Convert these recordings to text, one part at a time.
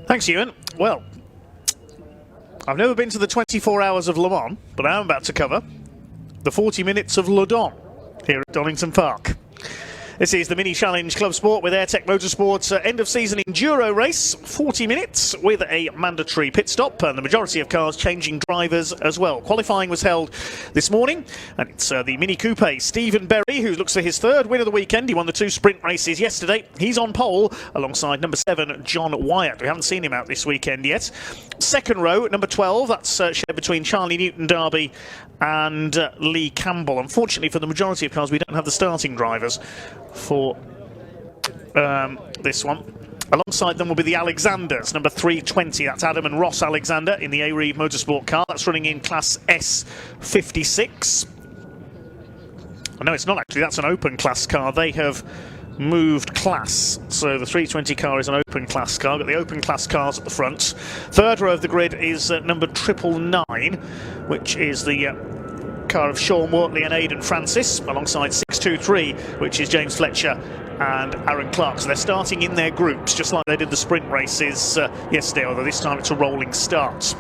Thanks, Ewan. Well, I've never been to the 24 hours of Le Mans, but I am about to cover the 40 minutes of Le Don here at Donnington Park. This is the Mini Challenge Clubsport with Airtech Motorsport's end-of-season enduro race. 40 minutes with a mandatory pit stop, and the majority of cars changing drivers as well. Qualifying was held this morning, and it's the Mini Coupe. Stephen Berry, who looks for his third win of the weekend. He won the 2 sprint races yesterday. He's on pole alongside number 7, John Wyatt. We haven't seen him out this weekend yet. Second row, number 12, that's shared between Charlie Newton-Darby and Lee Campbell. Unfortunately for the majority of cars, we don't have the starting drivers for this one. Alongside them will be the Alexanders, number 320. That's Adam and Ross Alexander in the A-Reeve Motorsport car. That's running in Class S56. No, it's not actually. That's an open class car. They have moved class, so the 320 car is an open class car. Got the open class cars at the front. Third row of the grid is number 999, which is the car of Sean Wortley and Aidan Francis, alongside 623, which is James Fletcher and Aaron Clark. So they're starting in their groups, just like they did the sprint races yesterday, although this time it's a rolling start.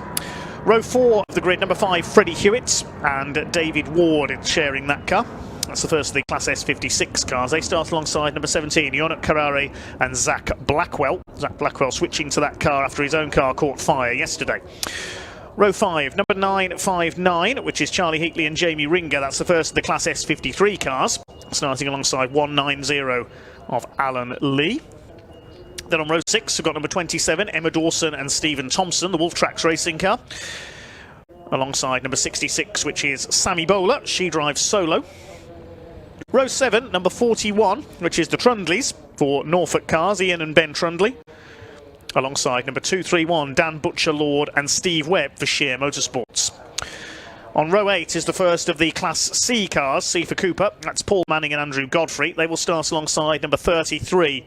Row 4 of the grid, number 5, Freddie Hewitt and David Ward is sharing that car. That's the first of the Class S56 cars. They start alongside number 17, Yonat Carrare and Zach Blackwell. Zach Blackwell switching to that car after his own car caught fire yesterday. Row 5, number 959, which is Charlie Heatley and Jamie Ringer. That's the first of the Class S53 cars, starting alongside 190 of Alan Lee. Then on row 6, we've got number 27, Emma Dawson and Stephen Thompson, the Wolf Tracks racing car. Alongside number 66, which is Sammy Bowler. She drives solo. Row 7, number 41, which is the Trundleys for Norfolk cars, Ian and Ben Trundley. Alongside number 231, Dan Butcher-Lord and Steve Webb for Shear Motorsports. On row 8 is the first of the Class C cars, C for Cooper. That's Paul Manning and Andrew Godfrey. They will start alongside number 33,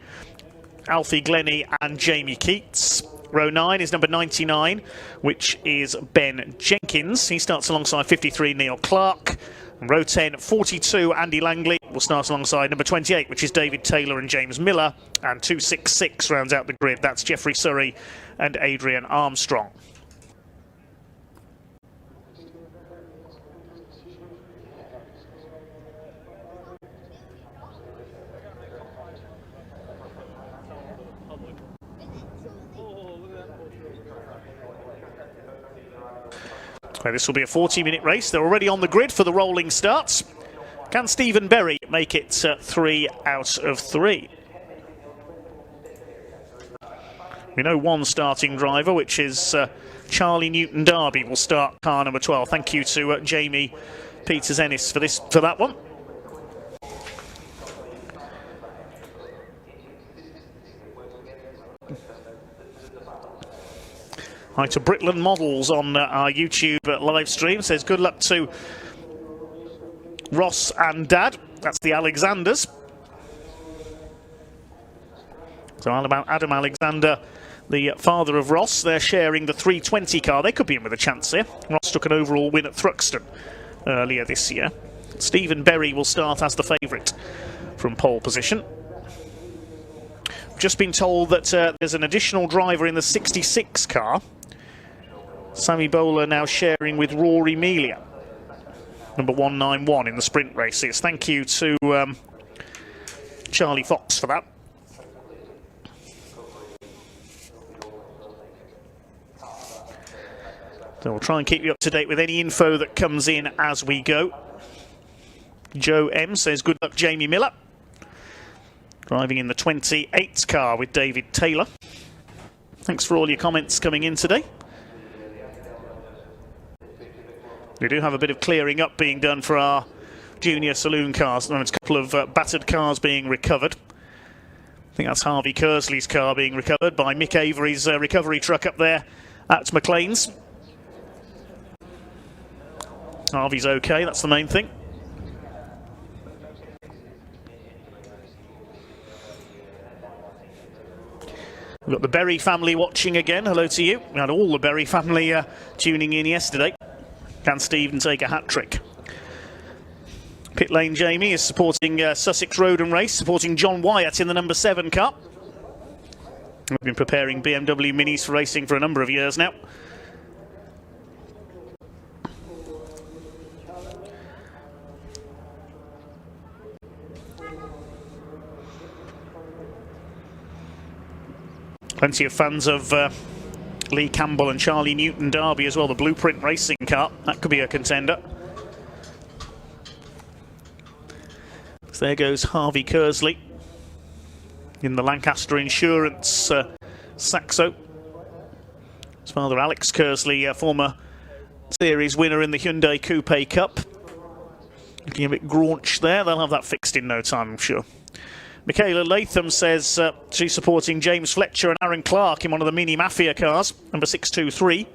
Alfie Glennie and Jamie Keats. Row 9 is number 99, which is Ben Jenkins. He starts alongside 53, Neil Clark. And row 10, 42, Andy Langley will start alongside number 28, which is David Taylor and James Miller. And 266 rounds out the grid. That's Jeffrey Surrey and Adrian Armstrong. Okay, this will be a 40-minute race. They're already on the grid for the rolling starts. Can Stephen Berry make it 3 out of 3? We know one starting driver, which is Charlie Newton-Darby, will start car number 12. Thank you to Jamie Peters-Ennis for that one. Hi to Britland Models on our YouTube live stream. Says good luck to Ross and Dad. That's the Alexanders. So Adam Alexander, the father of Ross, they're sharing the 320 car. They could be in with a chance here. Ross took an overall win at Thruxton earlier this year. Stephen Berry will start as the favourite from pole position. Just been told that there's an additional driver in the 66 car. Sammy Bowler now sharing with Rory Melia, number 191 in the sprint races. Thank you to Charlie Fox for that. So we'll try and keep you up to date with any info that comes in as we go. Joe M says good luck Jamie Miller, driving in the 28 car with David Taylor. Thanks for all your comments coming in today. We do have a bit of clearing up being done for our junior saloon cars. There's a couple of battered cars being recovered. I think that's Harvey Kersley's car being recovered by Mick Avery's recovery truck up there at McLean's. Harvey's okay, that's the main thing. We've got the Berry family watching again. Hello to you. We had all the Berry family tuning in yesterday. Can Stephen take a hat-trick? Pit Lane Jamie is supporting Sussex Road and Race, supporting John Wyatt in the number 7 car. We've been preparing BMW Minis for racing for a number of years now. Plenty of fans of Lee Campbell and Charlie Newton Derby as well, the Blueprint racing car. That could be a contender. So there goes Harvey Kersley in the Lancaster Insurance Saxo. His father Alex Kersley, former series winner in the Hyundai Coupe Cup. Looking a bit graunch there. They'll have that fixed in no time, I'm sure. Michaela Latham says she's supporting James Fletcher and Aaron Clark in one of the Mini Mafia cars, number 623.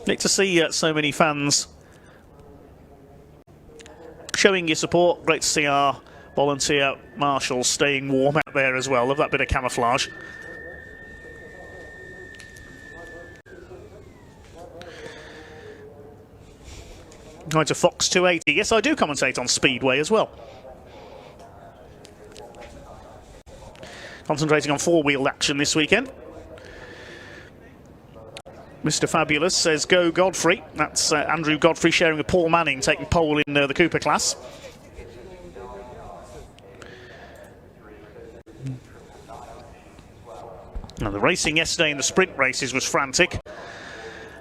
Neat to see so many fans showing your support. Great to see our volunteer marshals staying warm out there as well. Love that bit of camouflage. Going to Fox 280. Yes, I do commentate on Speedway as well. Concentrating on four-wheeled action this weekend. Mr. Fabulous says, go Godfrey. That's Andrew Godfrey sharing with Paul Manning, taking pole in the Cooper class. Now, the racing yesterday in the sprint races was frantic.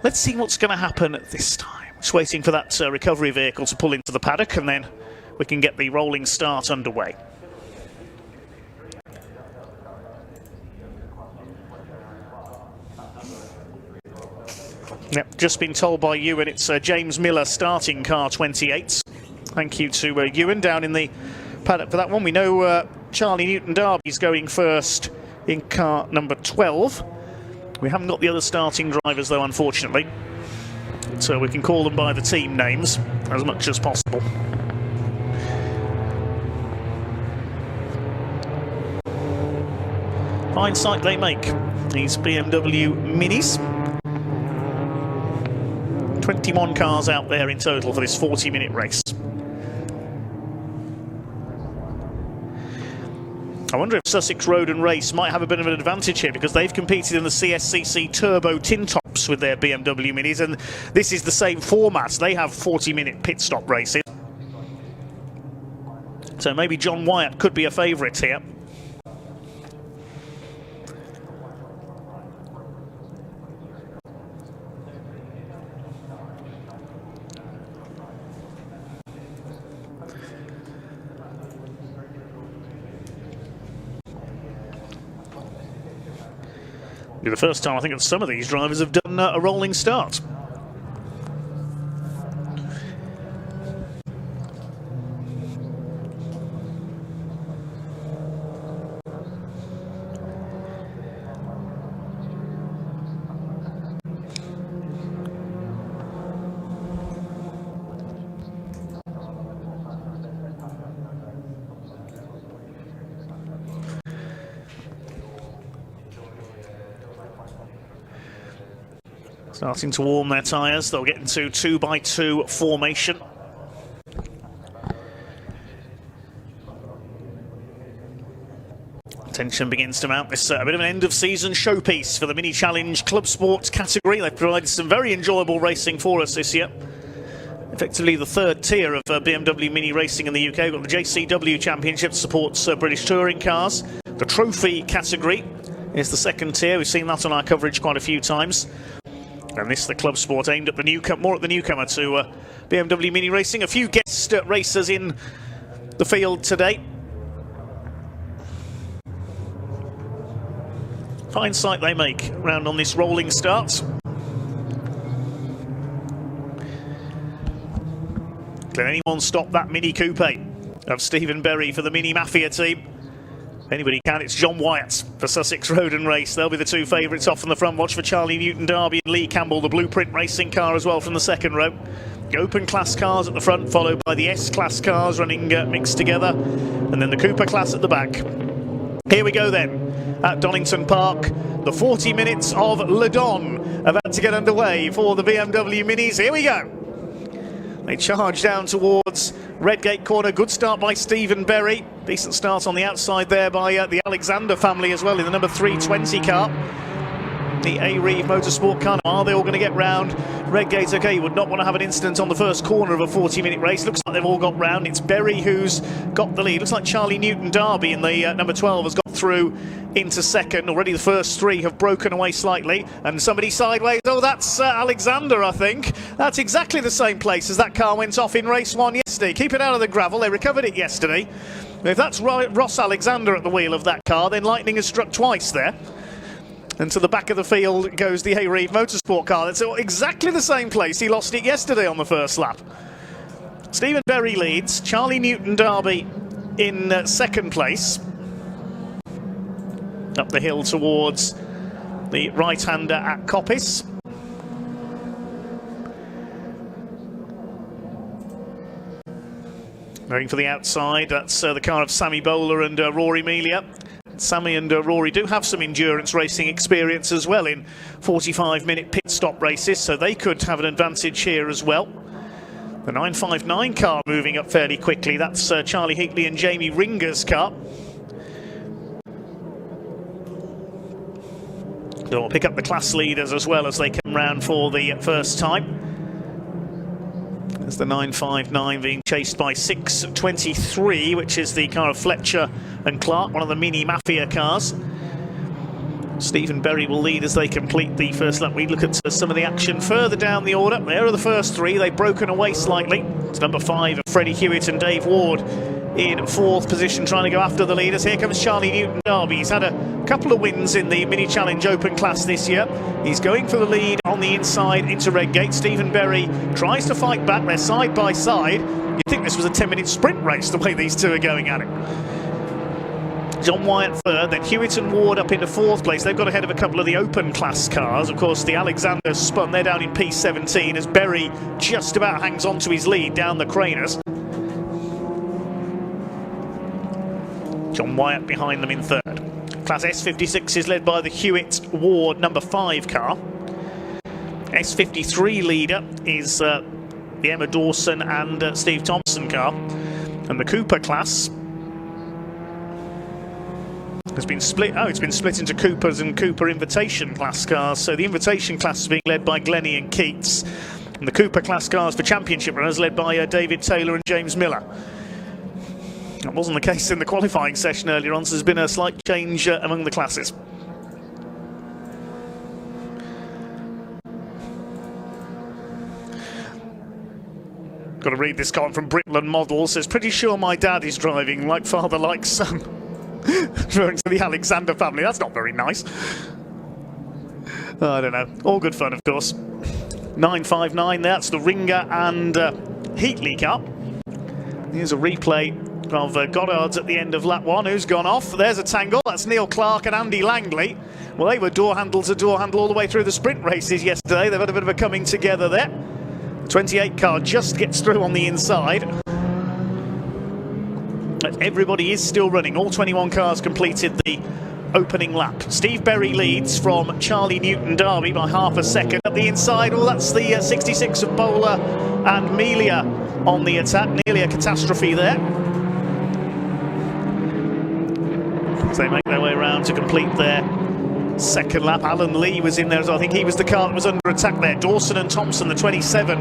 Let's see what's going to happen this time. Just waiting for that recovery vehicle to pull into the paddock, and then we can get the rolling start underway. Yep, just been told by Ewan it's James Miller starting car 28. Thank you to Ewan down in the paddock for that one. We know Charlie Newton Derby's going first in car number 12. We haven't got the other starting drivers though, unfortunately. So we can call them by the team names as much as possible. Fine sight they make, these BMW Minis. 21 cars out there in total for this 40-minute race. I wonder if Sussex Road and Race might have a bit of an advantage here, because they've competed in the CSCC Turbo Tin Tops with their BMW Minis, and this is the same format. They have 40-minute pit stop races. So maybe John Wyatt could be a favourite here. It'll be the first time I think that some of these drivers have done a rolling start. Starting to warm their tyres. They'll get into 2x2 formation. Tension begins to mount. This a bit of an end-of-season showpiece for the Mini Challenge Clubsport category. They've provided some very enjoyable racing for us this year. Effectively the third tier of BMW Mini racing in the UK. We've got the JCW Championship, supports British touring cars. The trophy category is the second tier. We've seen that on our coverage quite a few times. And this is the Club Sport aimed at the newcomer, more at the newcomer to BMW Mini racing. A few guest racers in the field today. Fine sight they make round on this rolling start. Can anyone stop that Mini Coupe of Stephen Berry for the Mini Mafia team? Anybody can. It's John Wyatt for Sussex Road and Race. They'll be the two favourites off from the front. Watch for Charlie Newton Derby and Lee Campbell, the Blueprint racing car as well from the second row. The open class cars at the front, followed by the S class cars running mixed together, and then the Cooper class at the back. Here we go then at Donnington Park. The 40 minutes of Le Don about to get underway for the BMW Minis. Here we go. They charge down towards Redgate corner. Good start by Stephen Berry. Decent start on the outside there by the Alexander family as well in the number 320 car. The A-Reeve Motorsport car. Are they all going to get round? Redgate, okay, would not want to have an incident on the first corner of a 40-minute race. Looks like they've all got round. It's Berry who's got the lead. Looks like Charlie Newton-Darby in the number 12 has got through into second. Already the first three have broken away slightly. And somebody sideways. Oh, that's Alexander, I think. That's exactly the same place as that car went off in race one yesterday. Keep it out of the gravel. They recovered it yesterday. If that's Ross Alexander at the wheel of that car, then lightning has struck twice there. And to the back of the field goes the A-Reeve Motorsport car. That's exactly the same place he lost it yesterday on the first lap. Stephen Berry leads. Charlie Newton-Darby in second place. Up the hill towards the right-hander at Coppice. Going for the outside, that's the car of Sammy Bowler and Rory Melia. Sammy and Rory do have some endurance racing experience as well in 45-minute pit stop races, so they could have an advantage here as well. The 959 car moving up fairly quickly. That's Charlie Heatley and Jamie Ringer's car. They'll pick up the class leaders as well as they come round for the first time. There's the 959 being chased by 623, which is the car of Fletcher and Clark, one of the Mini Mafia cars. Stephen Berry will lead as they complete the first lap. We look at some of the action further down the order. There are the first three. They've broken away slightly. It's number 5 of Freddie Hewitt and Dave Ward in fourth position, trying to go after the leaders. Here comes Charlie Newton-Darby. He's had a couple of wins in the Mini Challenge Open class this year. He's going for the lead on the inside into Redgate. Stephen Berry tries to fight back. They're side by side. You'd think this was a 10-minute sprint race, the way these two are going at it. John Wyatt third, then Hewitt and Ward up into fourth place. They've got ahead of a couple of the open class cars. Of course, the Alexander spun. They're down in P17 as Berry just about hangs on to his lead down the Craners. John Wyatt behind them in third. Class S56 is led by the Hewitt Ward number 5 car. S53 leader is the Emma Dawson and Steve Thompson car. And the Cooper class has been split. Oh, it's been split into Coopers and Cooper Invitation class cars. So the Invitation class is being led by Glennie and Keats. And the Cooper class cars for championship runners led by David Taylor and James Miller. That wasn't the case in the qualifying session earlier on, so there's been a slight change among the classes. Got to read this comment from Britland Model. Says, pretty sure my dad is driving, like father, like son. Referring to the Alexander family. That's not very nice. I don't know. All good fun, of course. 959, that's the Ringer and Heatley car. Here's a replay of Goddard's at the end of lap 1. Who's gone off? There's a tangle. That's Neil Clark and Andy Langley. Well, they were door handle to door handle all the way through the sprint races yesterday. They've had a bit of a coming together there. 28 car just gets through on the inside. But everybody is still running. All 21 cars completed the opening lap. Steve Berry leads from Charlie Newton-Darby by half a second. At the inside, well, that's the 66 of Bowler and Melia on the attack. Nearly a catastrophe there. As they make their way around to complete their second lap. Alan Lee was in there as well. I think he was the car that was under attack there. Dawson and Thompson, the 27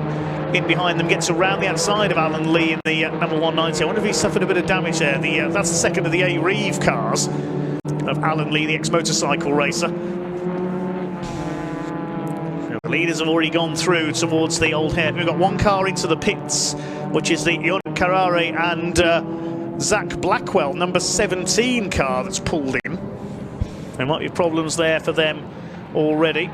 in behind them, gets around the outside of Alan Lee in the number 190. I wonder if he suffered a bit of damage there. That's the second of the A-Reeve cars of Alan Lee, the ex-motorcycle racer. The leaders have already gone through towards the old head. We've got one car into the pits, which is the Ion Carrare and Zach Blackwell, number 17 car that's pulled in. There might be problems there for them already.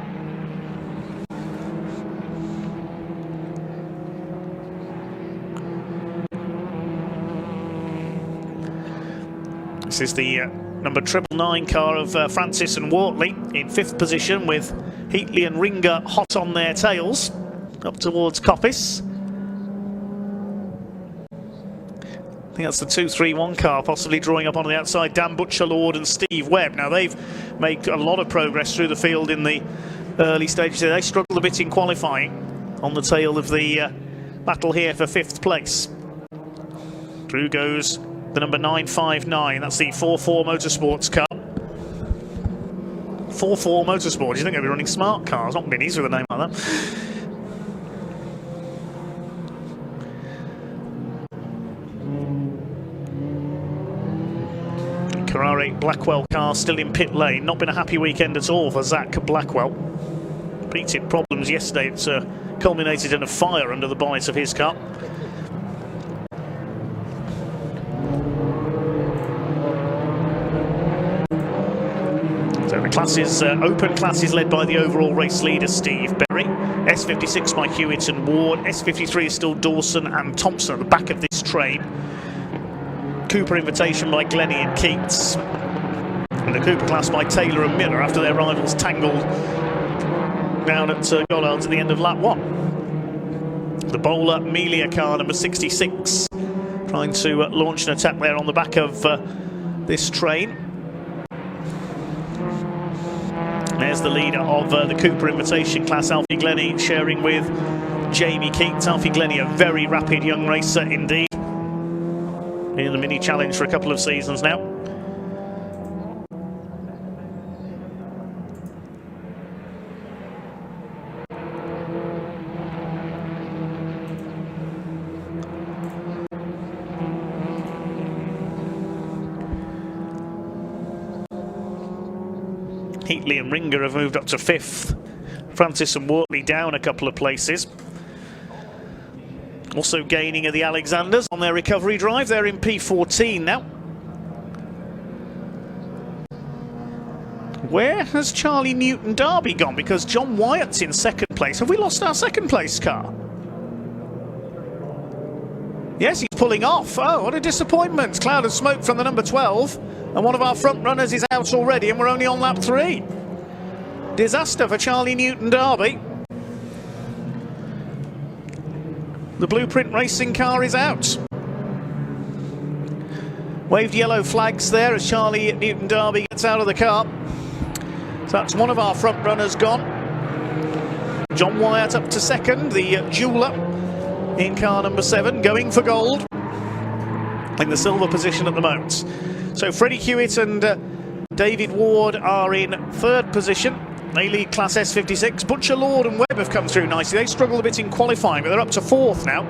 This is the number 999 car of Francis and Wortley in 5th position, with Heatley and Ringer hot on their tails up towards Coppice. I think that's the 231 car possibly drawing up on the outside. Dan Butcher-Lord and Steve Webb. Now they've made a lot of progress through the field in the early stages. They struggled a bit in qualifying on the tail of the battle here for 5th place. Through goes the number 959. That's the 4-4 Motorsports car. 4-4 Motorsport. You think they'll be running smart cars, not minis with a name like that. Carrare Blackwell car still in pit lane. Not been a happy weekend at all for Zach Blackwell. Repeated problems yesterday. It's culminated in a fire under the bonnet of his car. So the classes, open classes led by the overall race leader Steve Berry. S56 by Hewitt and Ward. S53 is still Dawson and Thompson at the back of this train. Cooper Invitation by Glennie and Keats. And the Cooper class by Taylor and Miller after their rivals tangled down at Gollards at the end of lap 1. The Bowler Melia car, number 66, trying to launch an attack there on the back of this train. There's the leader of the Cooper Invitation class, Alfie Glennie, sharing with Jamie Keats. Alfie Glennie, a very rapid young racer indeed. In the Mini Challenge for a couple of seasons now. Heatley and Ringer have moved up to 5th. Francis and Wortley down a couple of places. Also gaining are the Alexanders on their recovery drive. They're in P14 now. Where has Charlie Newton Darby gone? Because John Wyatt's in 2nd place. Have we lost our 2nd place car? Yes, he's pulling off. Oh, what a disappointment. Cloud of smoke from the number 12. And one of our front runners is out already, and we're only on lap 3. Disaster for Charlie Newton Darby. The Blueprint Racing car is out. Waved yellow flags there as Charlie Newton Darby gets out of the car. So that's one of our front runners gone. John Wyatt up to 2nd, the jeweller in car number 7, going for gold in the silver position at the moment. So Freddie Hewitt and David Ward are in 3rd position. They lead Class S56. Butcher, Lord and Webb have come through nicely. They struggled a bit in qualifying, but they're up to 4th now.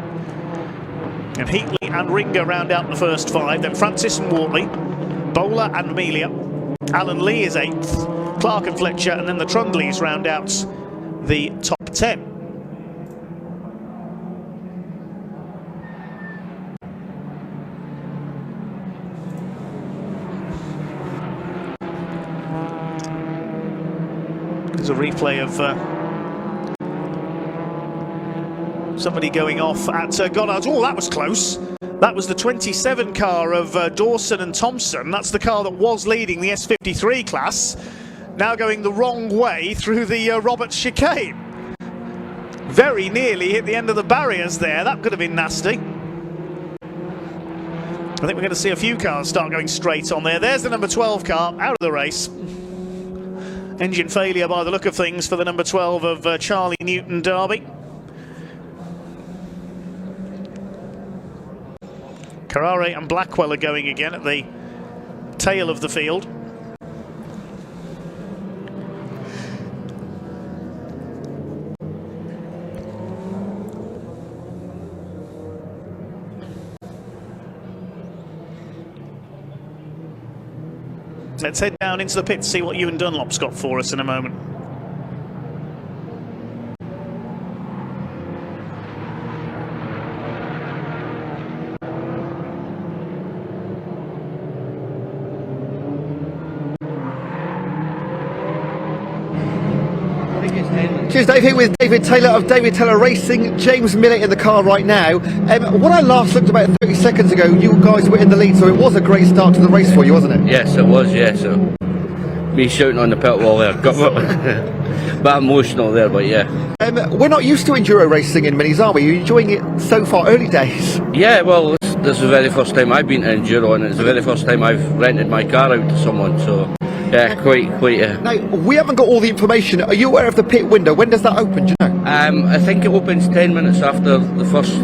And Heatley and Ringer round out the first 5. Then Francis and Wortley, Bowler and Amelia. Alan Lee is 8th. Clark and Fletcher, and then the Trundleys round out the top 10. There's a replay of somebody going off at Gollards. Oh, that was close. That was the 27 car of Dawson and Thompson. That's the car that was leading the S53 class. Now going the wrong way through the Roberts chicane. Very nearly hit the end of the barriers there. That could have been nasty. I think we're going to see a few cars start going straight on there. There's the number 12 car out of the race. Engine failure by the look of things for the number 12 of Charlie Newton Darby. Carrare and Blackwell are going again at the tail of the field. Let's head down into the pit to see what Ewan Dunlop's got for us in a moment. Cheers, Dave, here with David Taylor of David Taylor Racing. James Millett in the car right now. When I last looked about 30 seconds ago, you guys were in the lead, so it was a great start to the race for you, wasn't it? Yes, it was, yes. So, me shouting on the pit wall there, got a bit emotional there, but yeah. We're not used to enduro racing in minis, are we? Are you enjoying it so far, early days? Yeah, well, this is the very first time I've been to enduro, and it's the very first time I've rented my car out to someone, so yeah, quite. Now, we haven't got all the information. Are you aware of the pit window? When does that open, do you know? I think it opens 10 minutes after the first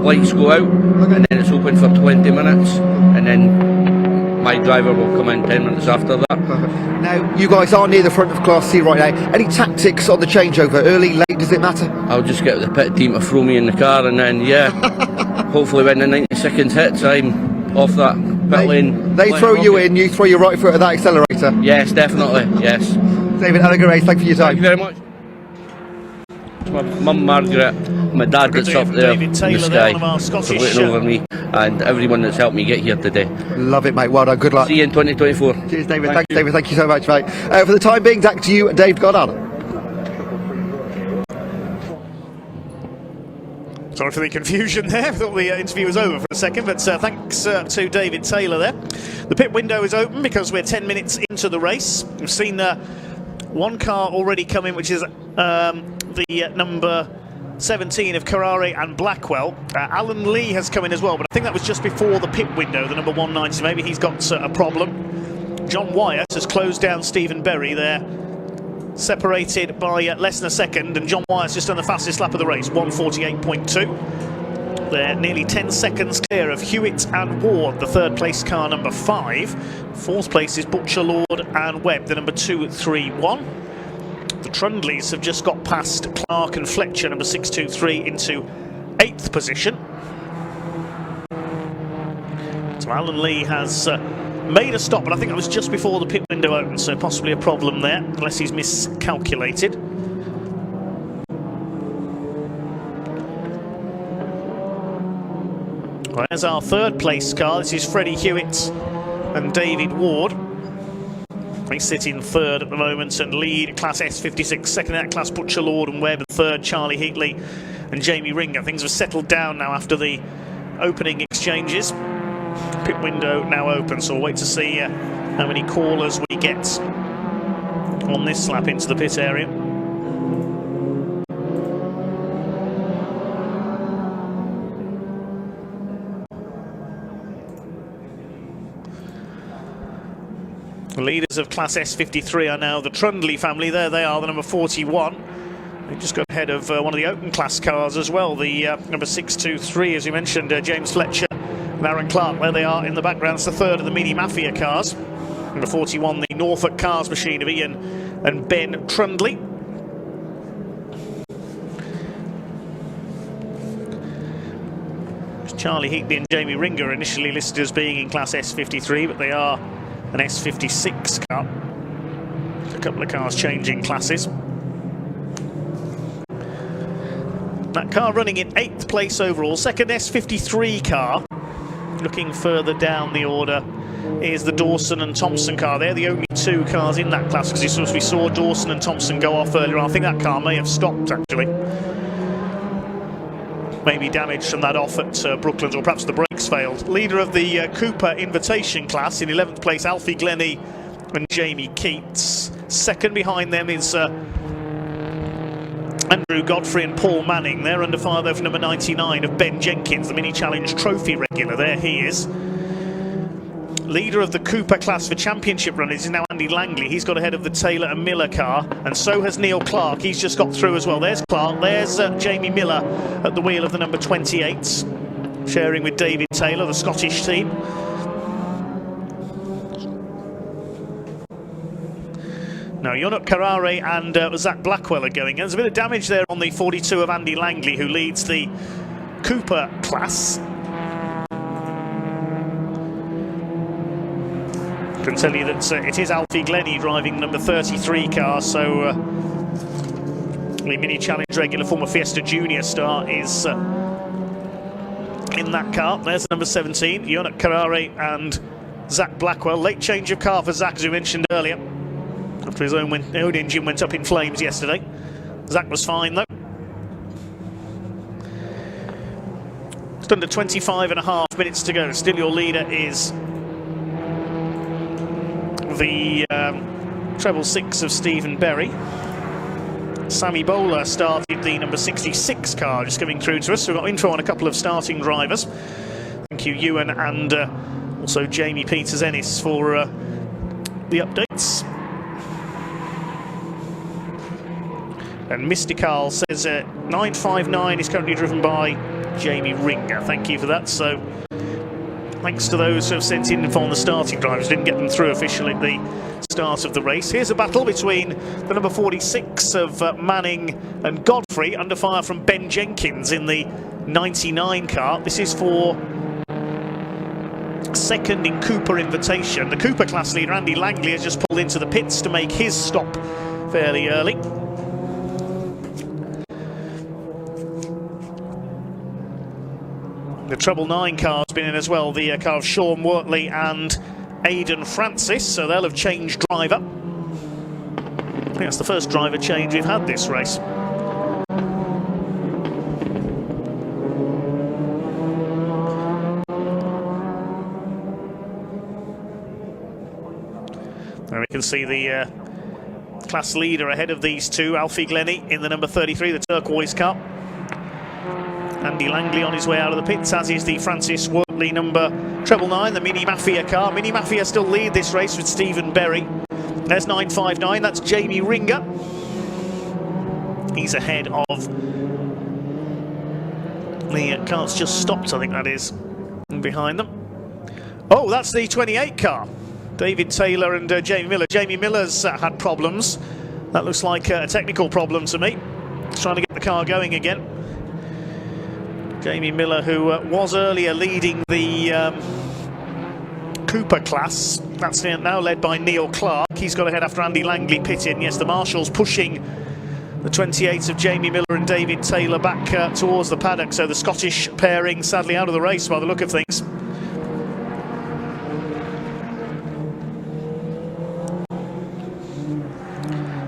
lights go out, and then it's open for 20 minutes, and then my driver will come in 10 minutes after that. Perfect. Now, you guys are near the front of Class C right now. Any tactics on the changeover? Early, late, does it matter? I'll just get the pit team to throw me in the car, and then, yeah, hopefully when the 90 seconds hits, I'm off that pit lane. They throw you in, you throw your right foot at that accelerator? Yes, definitely, yes. David, have a good race. Thank you for your time. Thank you very much. It's my mum Margaret, my dad that's up there in the sky, for waiting over me, and everyone that's helped me get here today. Love it, mate. Well done. Good luck. See you in 2024. Cheers, David. Thanks, David. Thank you so much, mate. For the time being, back to you, Dave Goddard. Sorry for the confusion there. I thought the interview was over for a second, but thanks to David Taylor there. The pit window is open because we're 10 minutes into the race. We've seen one car already come in, which is the number 17 of Carrare and Blackwell. Alan Lee has come in as well, but I think that was just before the pit window, the number 190. Maybe he's got a problem. John Wyatt has closed down Stephen Berry there, separated by less than a second, and John Wyatt's just done the fastest lap of the race, 1:48.2. They're nearly 10 seconds clear of Hewitt and Ward, the third place car, number 5. Fourth place is Butcher, Lord and Webb, the number 2, 3, 1. The Trundleys have just got past Clark and Fletcher, number 6, 2, 3, into 8th position. So Alan Lee has made a stop, but I think that was just before the pit window opened, so possibly a problem there, unless he's miscalculated. Well, there's our third place car. This is Freddie Hewitt and David Ward. They sit in third at the moment and lead Class S56. Second in that class, Butcher, Lord and Webb. Third, Charlie Heatley and Jamie Ringer. Things have settled down now after the opening exchanges. Pit window now open, so we'll wait to see how many callers we get on this lap into the pit area. The leaders of Class S53 are now the Trundley family. There they are, the number 41. They just got ahead of one of the open class cars as well, the number 623, as you mentioned, James Fletcher and Aaron Clark. There they are in the background. It's the third of the Mini Mafia cars. Number 41, the Norfolk Cars machine of Ian and Ben Trundley. Charlie Heatley and Jamie Ringer initially listed as being in Class S53, but they are an S56 car. A couple of cars changing classes. That car running in 8th place overall. Second S53 car. Looking further down the order is the Dawson and Thompson car. They're the only two cars in that class, because we saw Dawson and Thompson go off earlier. I think that car may have stopped actually. Maybe damage from that off at Brooklands, or perhaps the brakes failed. Leader of the Cooper Invitation class in 11th place, Alfie Glennie and Jamie Keats. Second behind them is Andrew Godfrey and Paul Manning. They're under fire though for number 99 of Ben Jenkins, the Mini Challenge Trophy regular. There he is. Leader of the Cooper class for championship runners is now Andy Langley. He's got ahead of the Taylor and Miller car, and so has Neil Clark. He's just got through as well. There's Clark, there's Jamie Miller at the wheel of the number 28, sharing with David Taylor, the Scottish team. Now, Yonuk Carrare and Zach Blackwell are going in. There's a bit of damage there on the 42 of Andy Langley, who leads the Cooper class. I can tell you that it is Alfie Glennie driving number 33 car, so the Mini Challenge regular former Fiesta Junior star is in that car. There's number 17, Yonuk Carrare and Zach Blackwell. Late change of car for Zach, as we mentioned earlier, after his own engine went up in flames yesterday. Zach was fine though. Just under 25.5 minutes to go. Still your leader is the treble 6 of Stephen Berry. Sammy Bowler started the number 66 car, just coming through to us. So we've got info on a couple of starting drivers. Thank you, Ewan, and also Jamie Peters-Ennis for the updates. And Mystical says 959 is currently driven by Jamie Ringer. Thank you for that. So thanks to those who have sent in on the starting drivers. Didn't get them through officially at the start of the race. Here's a battle between the number 46 of Manning and Godfrey, under fire from Ben Jenkins in the 99 car. This is for second in Cooper Invitation. The Cooper class leader Andy Langley has just pulled into the pits to make his stop fairly early. The treble 9 car's been in as well, the car of Sean Wortley and Aidan Francis, so they'll have changed driver. I think that's the first driver change we've had this race. There we can see the class leader ahead of these two, Alfie Glennie in the number 33, the turquoise car. Andy Langley on his way out of the pits, as is the Francis Wortley number treble 9, the Mini Mafia car. Mini Mafia still lead this race with Stephen Berry. There's 959, that's Jamie Ringer. He's ahead of the car's just stopped, I think that is, behind them. Oh, that's the 28 car. David Taylor and Jamie Miller. Jamie Miller's had problems. That looks like a technical problem to me. He's trying to get the car going again. Jamie Miller, who was earlier leading the Cooper class. That's now led by Neil Clark. He's got ahead after Andy Langley pitted. Yes, the marshals pushing the 28 of Jamie Miller and David Taylor back towards the paddock. So the Scottish pairing sadly out of the race by the look of things.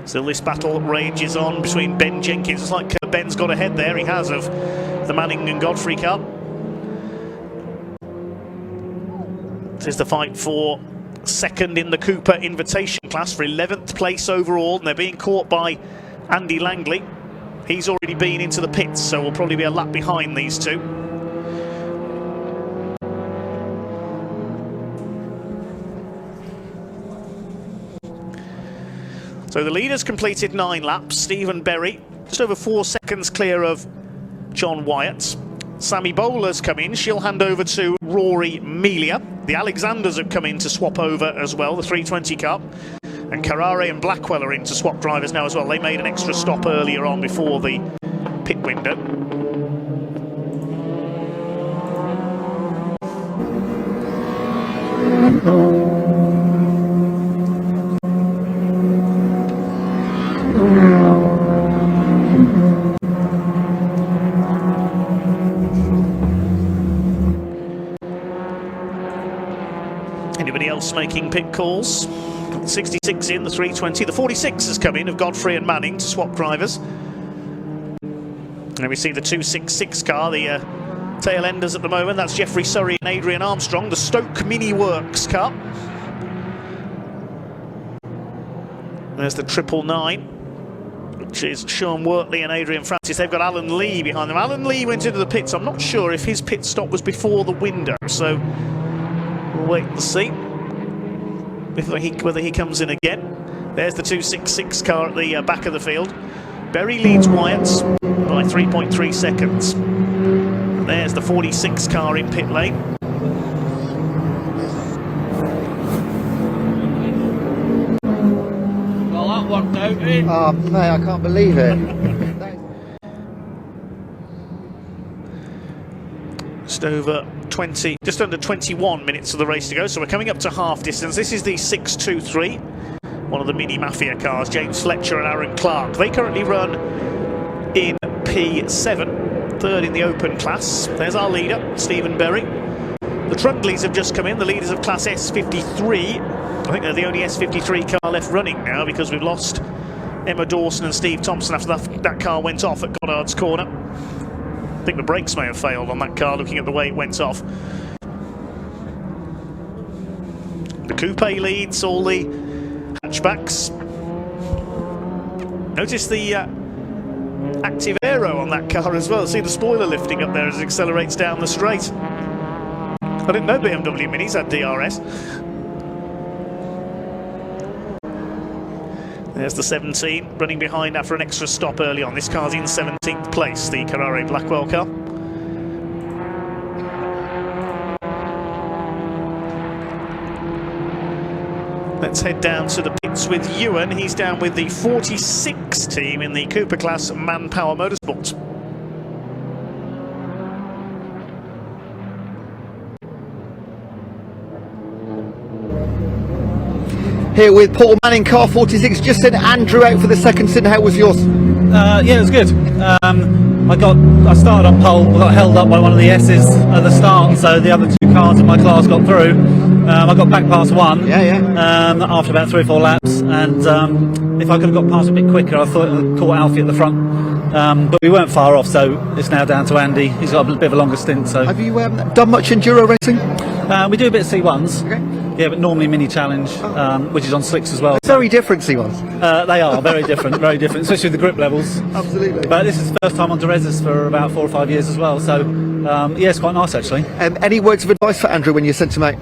Still this battle rages on between Ben Jenkins. It's like Ben's got ahead there, he has, of the Manning and Godfrey car. This is the fight for second in the Cooper Invitation class for 11th place overall, and they're being caught by Andy Langley. He's already been into the pits, so we'll probably be a lap behind these two. So the leaders completed 9 laps. Stephen Berry just over 4 seconds clear of John Wyatt. Sammy Bowler's come in. She'll hand over to Rory Melia. The Alexanders have come in to swap over as well, the 320 car. And Carrare and Blackwell are in to swap drivers now as well. They made an extra stop earlier on before the pit window. Anybody else making pit calls? 66 in, the 320. The 46 has come in of Godfrey and Manning to swap drivers. And we see the 266 car, the tail enders at the moment. That's Jeffrey Surrey and Adrian Armstrong, the Stoke Mini Works car. There's the 999, which is Sean Wortley and Adrian Francis. They've got Alan Lee behind them. Alan Lee went into the pits. I'm not sure if his pit stop was before the window, so we'll wait and see whether he comes in again. There's the 266 car at the back of the field. Berry leads Wyatt's by 3.3 seconds. And there's the 46 car in pit lane. Well, that worked out, eh? Oh, mate, I can't believe it. Just over 20, just under 21 minutes of the race to go, so we're coming up to half distance. This is the 623, one of the Mini Mafia cars, James Fletcher and Aaron Clark. They currently run in P7, third in the open class. There's our leader, Stephen Berry. The Trundleys have just come in, the leaders of class S53. I think they're the only S53 car left running now, because we've lost Emma Dawson and Steve Thompson after that car went off at Goddard's corner. I think the brakes may have failed on that car, looking at the way it went off. The coupe leads all the hatchbacks. Notice the active aero on that car as well. See the spoiler lifting up there as it accelerates down the straight. I didn't know BMW Minis had DRS. There's the 17 running behind after an extra stop early on. This car's in 17th place, the Carrare Blackwell car. Let's head down to the pits with Ewan. He's down with the 46 team in the Cooper class Manpower Motorsports. Here with Paul Manning, car 46. Just sent Andrew out for the second stint. How was yours? Yeah, it was good. I started on pole, got held up by one of the S's at the start, so the other two cars in my class got through. I got back past one after about 3 or 4 laps, and if I could have got past a bit quicker, I thought it would have caught Alfie at the front. But we weren't far off, so it's now down to Andy. He's got a bit of a longer stint. So, have you done much enduro racing? We do a bit of C1s. Okay. Yeah, but normally Mini Challenge, which is on slicks as well. Very different C1s. They are very different, especially the grip levels. Absolutely. But this is the first time on Derezas for about 4 or 5 years as well, so yeah, it's quite nice actually. Any words of advice for Andrew when you sent him out?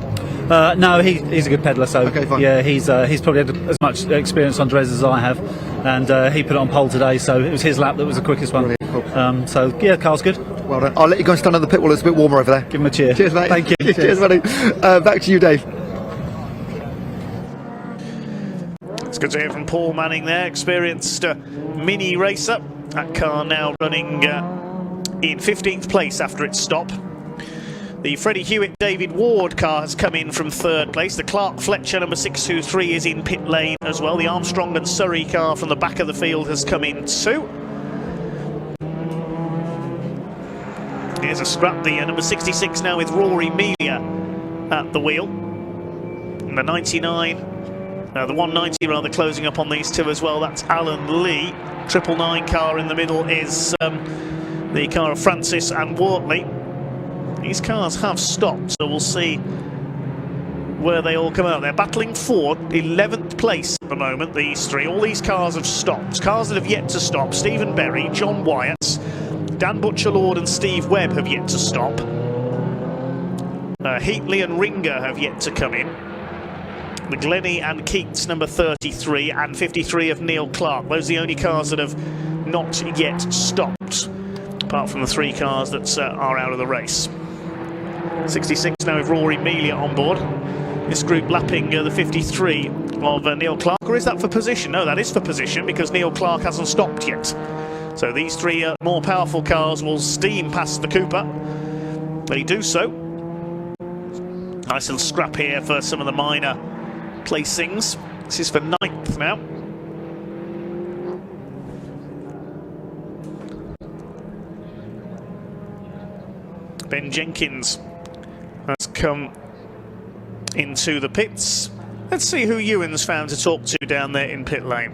No, he's a good pedaller, so okay, fine. Yeah, he's probably had as much experience on Derezas as I have, and he put it on pole today, so it was his lap that was the quickest one. Cool. So yeah, the car's good. Well done. I'll let you go and stand on the pit wall. It's a bit warmer over there. Give him a cheer. Cheers, mate. Thank you. Cheers, buddy. Back to you, Dave. It's good to hear from Paul Manning there, experienced mini racer. That car now running in 15th place after its stop. The Freddie Hewitt David Ward car has come in from 3rd place. The Clark Fletcher number 623 is in pit lane as well. The Armstrong and Surrey car from the back of the field has come in too. Here's a scrap, the number 66 now with Rory Melia at the wheel. And the 99. The 190 rather closing up on these two as well. That's Alan Lee. 999 car in the middle is the car of Francis and Wortley. These cars have stopped, so we'll see where they all come out. They're battling for 11th place at the moment, these three. All these cars have stopped. Cars that have yet to stop: Stephen Berry, John Wyatt, Dan Butcher-Lord and Steve Webb have yet to stop. Heatley and Ringer have yet to come in. McGlennie and Keats, number 33, and 53 of Neil Clark. Those are the only cars that have not yet stopped, apart from the 3 cars that are out of the race. 66 now with Rory Melia on board. This group lapping the 53 of Neil Clark. Or is that for position? No, that is for position, because Neil Clark hasn't stopped yet. So these 3 more powerful cars will steam past the Cooper. They do so. Nice little scrap here for some of the minor placings. This is for 9th now. Ben Jenkins has come into the pits. Let's see who Ewan's found to talk to down there in pit lane.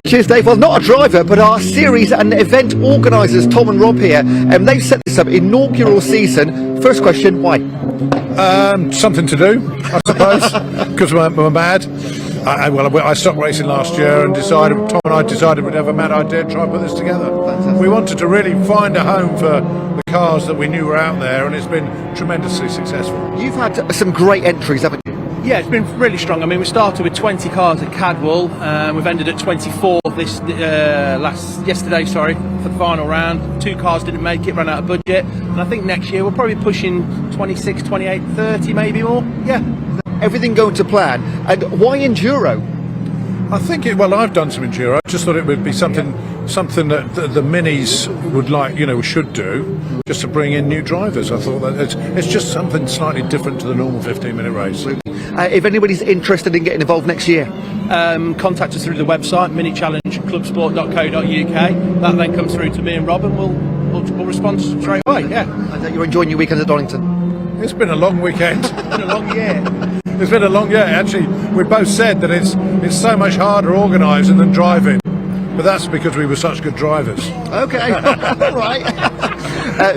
Cheers, Dave. Well, not a driver, but our series and event organisers, Tom and Rob here, they've set this up, inaugural season. First question, why? Something to do, I suppose, because we're mad. I stopped racing last year and Tom and I decided we'd have a mad idea and try and put this together. Fantastic. We wanted to really find a home for the cars that we knew were out there, and it's been tremendously successful. You've had some great entries, haven't you? Yeah, it's been really strong. I mean, we started with 20 cars at Cadwell. We've ended at 24 yesterday, for the final round. 2 cars didn't make it, ran out of budget. And I think next year we're probably pushing 26, 28, 30, maybe more. Yeah. Everything going to plan. And why enduro? I think I've done some enduro. I just thought it would be something that the minis would should do, just to bring in new drivers. I thought that it's just something slightly different to the normal 15-minute race. If anybody's interested in getting involved next year, contact us through the website, minichallengeclubsport.co.uk. That then comes through to me and Rob, and we'll respond straight away. Yeah. And you're enjoying your weekend at Donnington? It's been a long weekend. It's been a long year. It's been a long year. Actually, we both said that it's so much harder organising than driving, but that's because we were such good drivers. Okay, all right.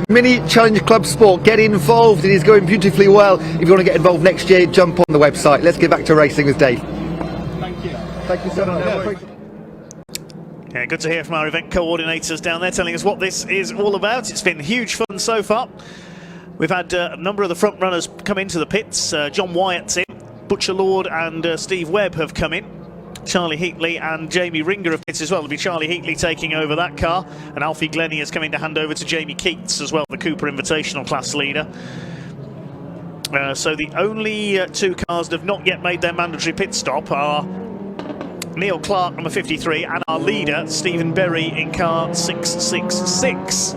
Mini Challenge Clubsport, get involved. It is going beautifully well. If you want to get involved next year, jump on the website. Let's get back to racing with Dave. Thank you. Thank you so much. Yeah, good to hear from our event coordinators down there telling us what this is all about. It's been huge fun so far. We've had a number of the front runners come into the pits. John Wyatt's in, Butcher Lord and Steve Webb have come in. Charlie Heatley and Jamie Ringer of pits as well. It'll be Charlie Heatley taking over that car, and Alfie Glennie is coming to hand over to Jamie Keats as well, the Cooper Invitational class leader. So the only two cars that have not yet made their mandatory pit stop are Neil Clark, number 53, and our leader, Stephen Berry, in car 666.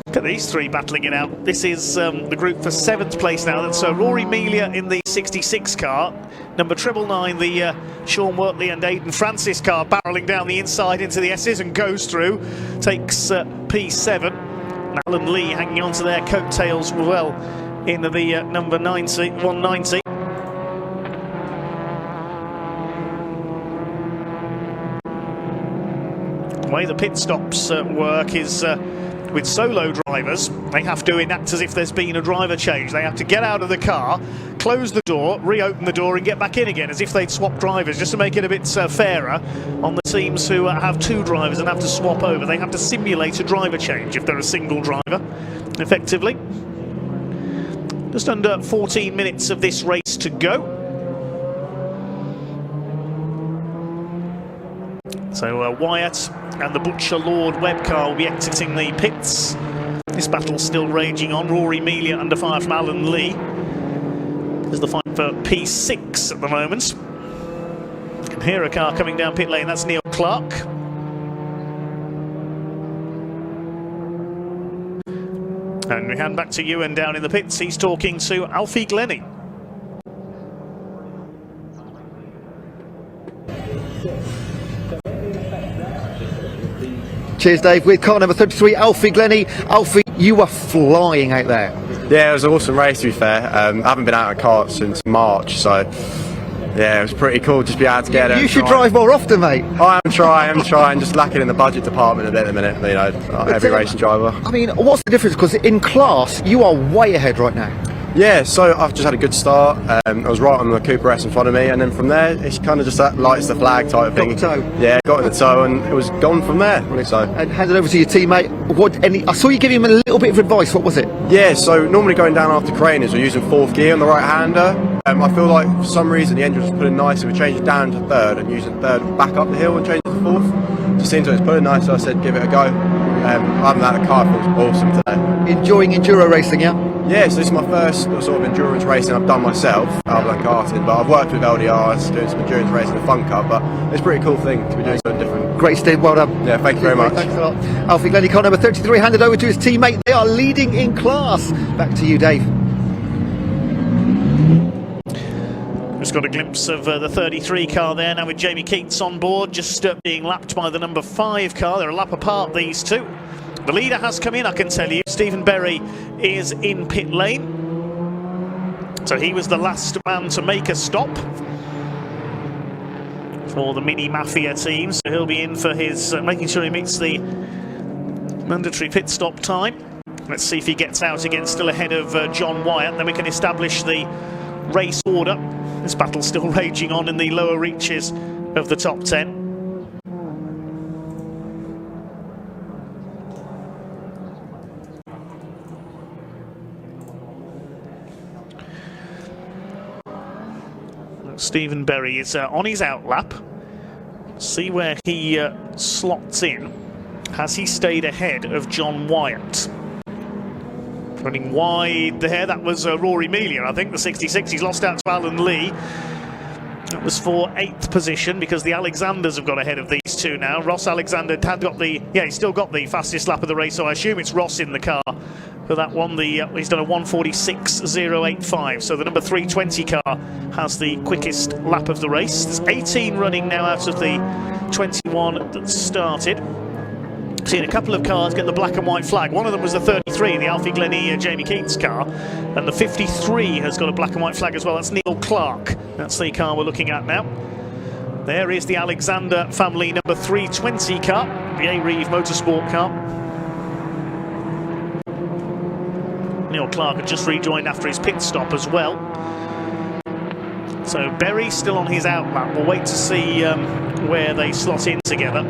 Look at these three battling it out. This is the group for 7th place now. That's Rory Melia in the 66 car. Number 999, the Sean Wortley and Aidan Francis car, barrelling down the inside into the S's and goes through. Takes P7. And Alan Lee hanging on to their coattails well in the number 190. The way the pit stops work is with solo drivers, they have to enact as if there's been a driver change. They have to get out of the car, close the door, reopen the door and get back in again, as if they'd swap drivers, just to make it a bit fairer on the teams who have two drivers and have to swap over. They have to simulate a driver change if they're a single driver, effectively. Just under 14 minutes of this race to go. So Wyatt and the Butcher Lord Webb car will be exiting the pits. This battle's still raging on. Rory Melia under fire from Alan Lee. There's the fight for P6 at the moment. You can hear a car coming down pit lane. That's Neil Clark. And we hand back to Ewan down in the pits. He's talking to Alfie Glennie. Cheers, Dave. With car number 33, Alfie Glennie. Alfie, you were flying out there. Yeah, it was an awesome race, to be fair. I haven't been out of kart since March, so yeah, it was pretty cool just to be able to get it. You should drive more often, mate. I'm trying, just lacking in the budget department a bit at the minute, you know, every racing driver. I mean, what's the difference? Because in class, you are way ahead right now. Yeah, so I've just had a good start. I was right on the Cooper S in front of me, and then from there, it's kind of just that lights the flag type of thing. Got the toe. Yeah, got in the toe, and it was gone from there. So. And hand it over to your teammate. I saw you give him a little bit of advice. What was it? Yeah, so normally going down after cranes, we're using 4th gear on the right-hander. I feel like for some reason the engine was pulling nice, so we changed it down to 3rd and using 3rd back up the hill and changed it to 4th. Just seems like it's pulling nice, so I said give it a go. I haven't had a car, it was awesome today. Enjoying enduro racing, yeah? Yeah, so this is my first sort of endurance racing I've done myself, other than karting, but I've worked with LDRs, doing some endurance racing and fun car, but it's a pretty cool thing to be doing something different. Great, Steve, well done. Yeah, thank you very much. Thanks a lot. Alfie Glennie, car number 33, handed over to his teammate. They are leading in class. Back to you, Dave. Just got a glimpse of the 33 car there, now with Jamie Keats on board, just being lapped by the number 5 car. They're a lap apart, these two. The leader has come in, I can tell you. Stephen Berry is in pit lane. So he was the last man to make a stop for the Mini Mafia team. So he'll be in for his, making sure he meets the mandatory pit stop time. Let's see if he gets out again, still ahead of John Wyatt. Then we can establish the race order. This battle's still raging on in the lower reaches of the top 10. Stephen Berry is on his outlap. See where he slots in. Has he stayed ahead of John Wyatt? Running wide there, that was Rory Melia, I think, the 66. He's lost out to Alan Lee. That was for 8th position, because the Alexanders have got ahead of these two now. Ross Alexander had got the, he's still got the fastest lap of the race, so I assume it's Ross in the car for that one. He's done a 1:46.085, so the number 320 car has the quickest lap of the race. There's 18 running now out of the 21 that started. Seen a couple of cars get the black and white flag. One of them was the 33, the Alfie Glennie Jamie Keats car, and the 53 has got a black and white flag as well. That's Neil Clark. That's the car we're looking at now. There is the Alexander family number 320 car, the A-Reeve Motorsport car. Neil Clark had just rejoined after his pit stop as well. So Berry still on his outlap. We'll wait to see where they slot in together.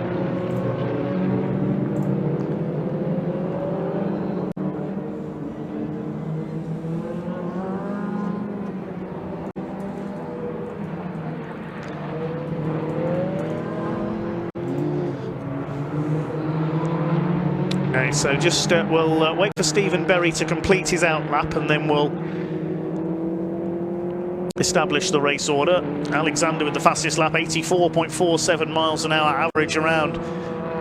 Okay, so just we'll wait for Stephen Berry to complete his outlap and then we'll establish the race order. Alexander with the fastest lap, 84.47 miles an hour average around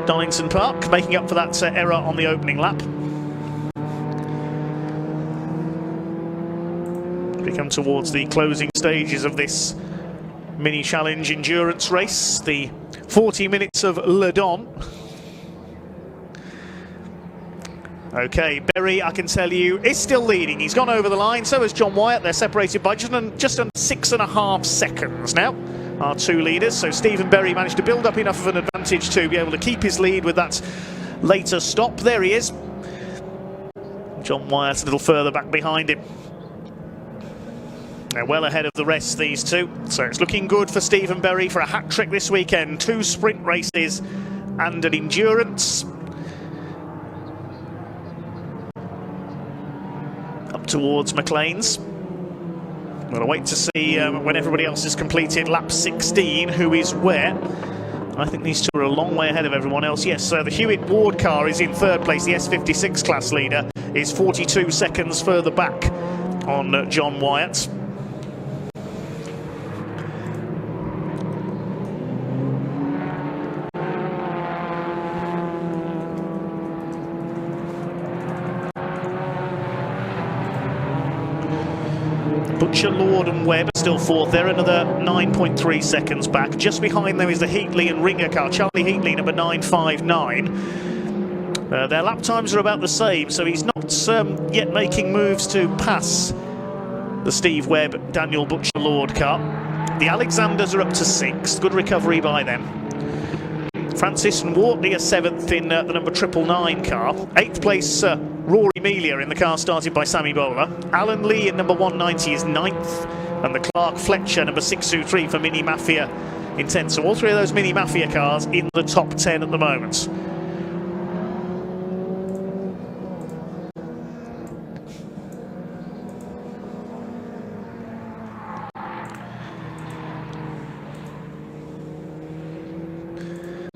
Donnington Park, making up for that error on the opening lap. We come towards the closing stages of this Mini Challenge endurance race, the 40 minutes of Le Don. Okay, Berry, I can tell you, is still leading. He's gone over the line, so has John Wyatt. They're separated by just under 6.5 seconds now, our two leaders. So Stephen Berry managed to build up enough of an advantage to be able to keep his lead with that later stop. There he is. John Wyatt a little further back behind him. They're well ahead of the rest, these two. So it's looking good for Stephen Berry for a hat-trick this weekend. 2 sprint races and an endurance. Up towards McLean's. We'll wait to see when everybody else has completed lap 16, who is where. I think these two are a long way ahead of everyone else. Yes, the Hewitt Ward car is in 3rd place. The S56 class leader is 42 seconds further back on John Wyatt. Butcher, Lord and Webb are still 4th. They're another 9.3 seconds back. Just behind them is the Heatley and Ringer car. Charlie Heatley, number 959. Their lap times are about the same, so he's not yet making moves to pass the Steve Webb, Daniel Butcher, Lord car. The Alexanders are up to 6th. Good recovery by them. Francis and Wortley are 7th in the number 999 car. 8th place, Rory Melia in the car started by Sammy Bowler. Alan Lee in number 190 is 9th. And the Clark Fletcher, number 623 for Mini Mafia in 10th. So all 3 of those Mini Mafia cars in the top 10 at the moment.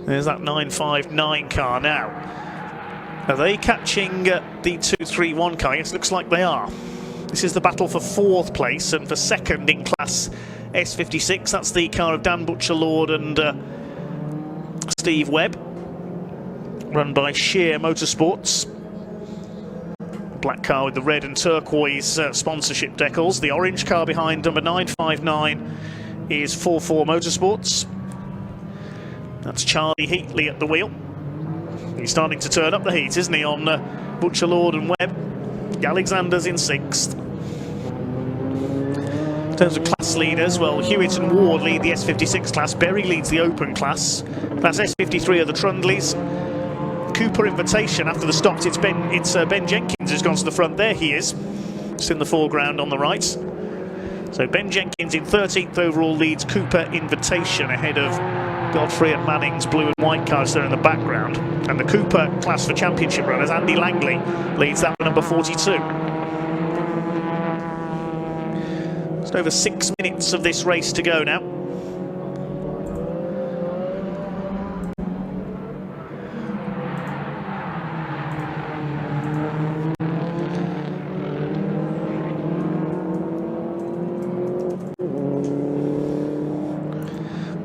There's that 959 car now. Are they catching the 231 car? Yes, looks like they are. This is the battle for 4th place and for 2nd in class S56. That's the car of Dan Butcher Lord and Steve Webb, run by Shear Motorsports. Black car with the red and turquoise sponsorship decals. The orange car behind number 959 is 44 Motorsports. That's Charlie Heatley at the wheel. He's starting to turn up the heat, isn't he, on Butcher, Lord and Webb. The Alexander's in 6th. In terms of class leaders, well, Hewitt and Ward lead the S56 class. Berry leads the Open class. Class S53 are the Trundleys. Cooper Invitation after the stops. It's Ben Jenkins who's gone to the front. There he is. It's in the foreground on the right. So Ben Jenkins in 13th overall leads Cooper Invitation ahead of Godfrey at Manning's blue and white cars there in the background. And the Cooper class for championship runners, Andy Langley leads that with number 42. Just over 6 minutes of this race to go now.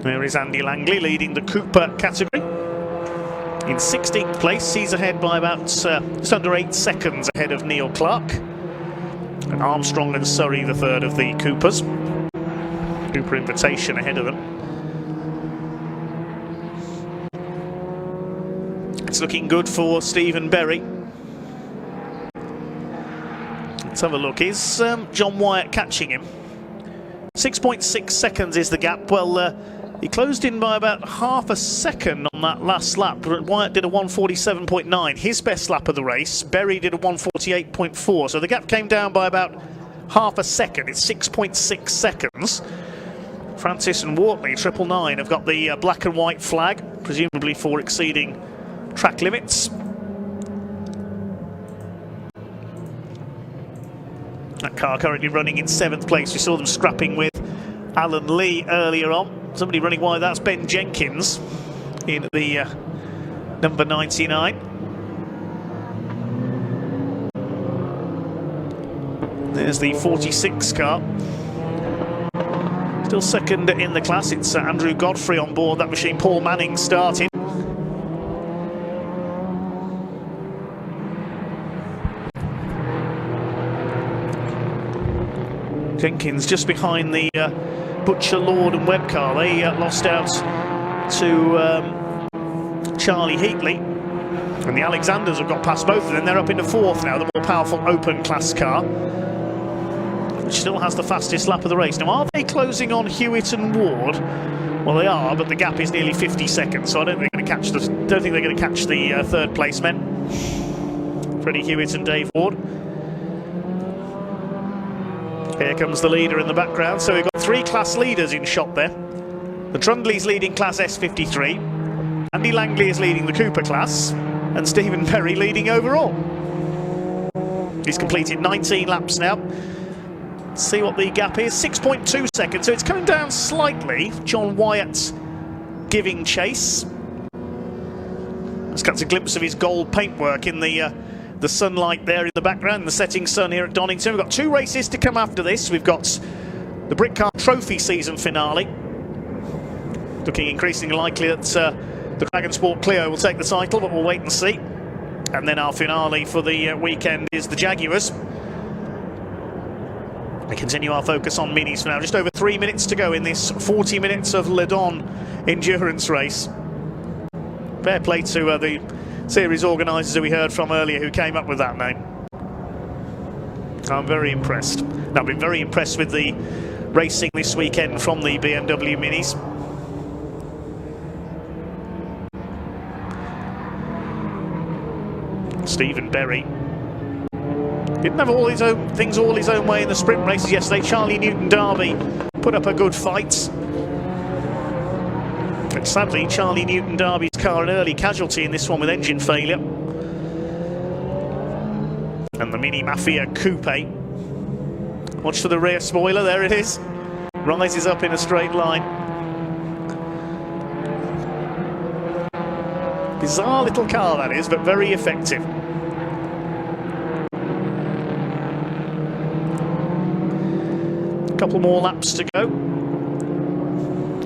There is Andy Langley leading the Cooper category. In 16th place, he's ahead by about just under 8 seconds ahead of Neil Clark. And Armstrong and Surrey, the 3rd of the Coopers. Cooper Invitation ahead of them. It's looking good for Stephen Berry. Let's have a look. Is John Wyatt catching him? 6.6 seconds is the gap. Well, he closed in by about half a second on that last lap. Wyatt did a 1:47.9, his best lap of the race. Berry did a 1:48.4, so the gap came down by about half a second. It's 6.6 seconds. Francis and Wortley, 999, have got the black and white flag, presumably for exceeding track limits. That car currently running in 7th place. We saw them scrapping with Alan Lee earlier on. Somebody running wide, that's Ben Jenkins in the number 99. There's the 46 car. Still second in the class. It's Andrew Godfrey on board that machine. Paul Manning starting. Jenkins just behind the Butcher, Lord and Webb car. They lost out to Charlie Heatley. And the Alexanders have got past both of them. They're up into fourth now, the more powerful open class car, which still has the fastest lap of the race. Now, are they closing on Hewitt and Ward? Well, they are, but the gap is nearly 50 seconds, so I don't think they're going to catch the third place men. Freddie Hewitt and Dave Ward. Here comes the leader in the background. So we've got three class leaders in shot there. The Trundley's leading class S53. Andy Langley is leading the Cooper class. And Stephen Perry leading overall. He's completed 19 laps now. Let's see what the gap is. 6.2 seconds. So it's coming down slightly. John Wyatt giving chase. Let's get a glimpse of his gold paintwork in the sunlight there in the background, the setting sun here at Donnington. We've got two races to come after this. We've got the Britcar Trophy season finale. Looking increasingly likely that the Dragon Sport Clio will take the title, but we'll wait and see. And then our finale for the weekend is the Jaguars. We continue our focus on minis for now. Just over 3 minutes to go in this 40 minutes of Le Don endurance race. Fair play to the series organisers who we heard from earlier, who came up with that name. I'm very impressed. Now, I've been very impressed with the racing this weekend from the BMW Minis. Stephen Berry didn't have all his own things all his own way in the sprint races yesterday. Charlie Newton-Darby put up a good fight. But sadly, Charlie Newton-Darby's car an early casualty in this one with engine failure. And the Mini Mafia Coupe. Watch for the rear spoiler, there it is. Rises up in a straight line. Bizarre little car that is, but very effective. A couple more laps to go.